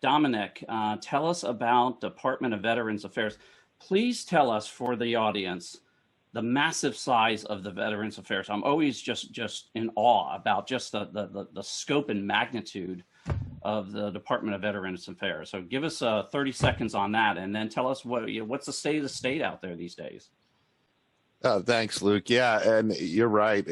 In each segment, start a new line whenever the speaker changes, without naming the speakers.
Dominic, tell us about Department of Veterans Affairs. Please tell us, for the audience, the massive size of the Veterans Affairs. I'm always just in awe about just the scope and magnitude of the Department of Veterans Affairs. So give us 30 seconds on that, and then tell us what's the state of the state out there these days.
Thanks, Luke. Yeah, and you're right.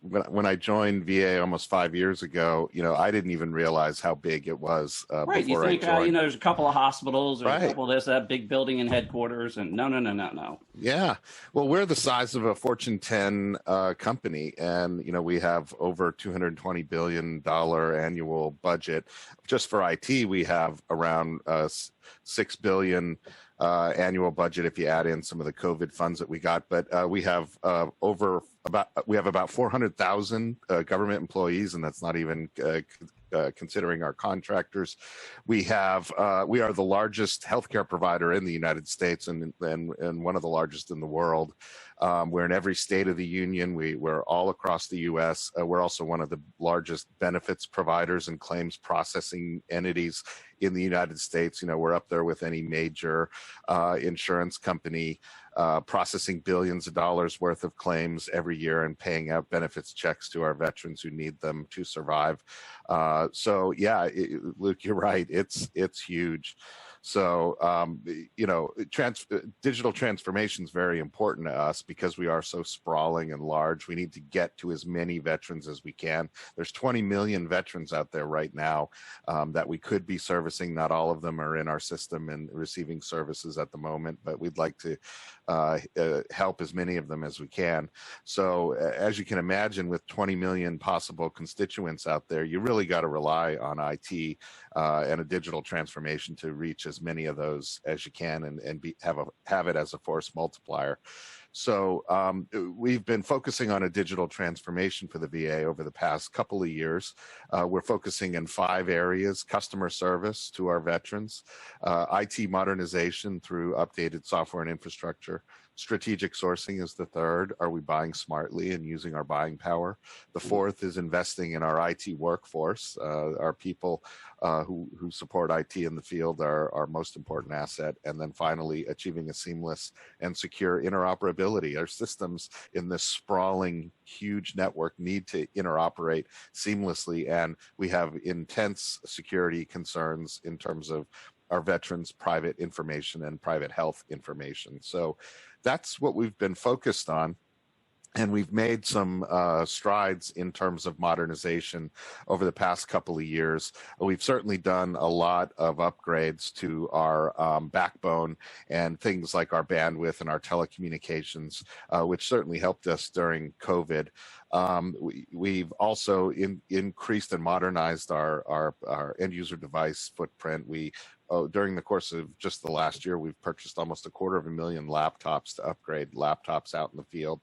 When I joined VA almost 5 years ago, I didn't even realize how big it was.
Right. You think, there's a couple of hospitals, or
right.
a couple of this, that big building and headquarters, and no.
Yeah. Well, we're the size of a Fortune 10 company, and, we have over $220 billion annual budget. Just for IT, we have around $6 billion annual budget if you add in some of the COVID funds that we got. But we have about 400,000 government employees, and that's not even considering our contractors. We are the largest healthcare provider in the United States, and one of the largest in the world. We're in every state of the union. We're all across the U.S. We're also one of the largest benefits providers and claims processing entities in the United States. We're up there with any major insurance company, processing billions of dollars worth of claims every year and paying out benefits checks to our veterans who need them to survive. So yeah, Luke, you're right. It's huge. So, digital transformation is very important to us because we are so sprawling and large. We need to get to as many veterans as we can. There's 20 million veterans out there right now that we could be servicing. Not all of them are in our system and receiving services at the moment, but we'd like to help as many of them as we can. So as you can imagine, with 20 million possible constituents out there, you really got to rely on IT and a digital transformation to reach as many of those as you can and have it as a force multiplier. So we've been focusing on a digital transformation for the VA over the past couple of years. We're focusing in 5 areas: customer service to our veterans, IT modernization through updated software and infrastructure. Strategic sourcing is the third. Are we buying smartly and using our buying power? The fourth is investing in our IT workforce. Our people who support IT in the field are our most important asset. And then finally, achieving a seamless and secure interoperability. Our systems in this sprawling, huge network need to interoperate seamlessly, and we have intense security concerns in terms of our veterans' private information and private health information. So that's what we've been focused on. And we've made some strides in terms of modernization over the past couple of years. We've certainly done a lot of upgrades to our backbone and things like our bandwidth and our telecommunications, which certainly helped us during COVID. We've also increased and modernized our end user device footprint. During the course of just the last year, we've purchased almost 250,000 laptops to upgrade laptops out in the field,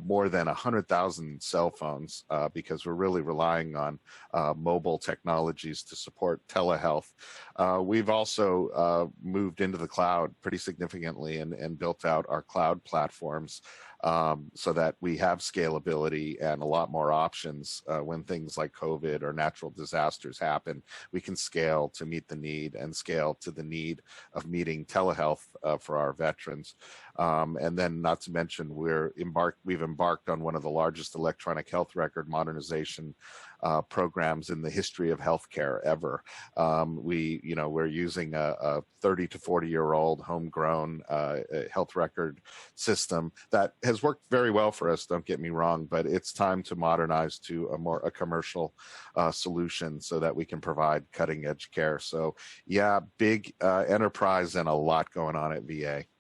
more than 100,000 cell phones, because we're really relying on mobile technologies to support telehealth. We've also moved into the cloud pretty significantly and built out our cloud platforms so that we have scalability and a lot more options when things like COVID or natural disasters happen. We can scale to meet the need and scale to the need of meeting telehealth for our veterans. And then not to mention, we've embarked on one of the largest electronic health record modernization programs in the history of healthcare ever. We're using a 30 to 40-year-old homegrown health record system that has worked very well for us, don't get me wrong, but it's time to modernize to a commercial solution so that we can provide cutting edge care. So yeah, big enterprise and a lot going on at VA.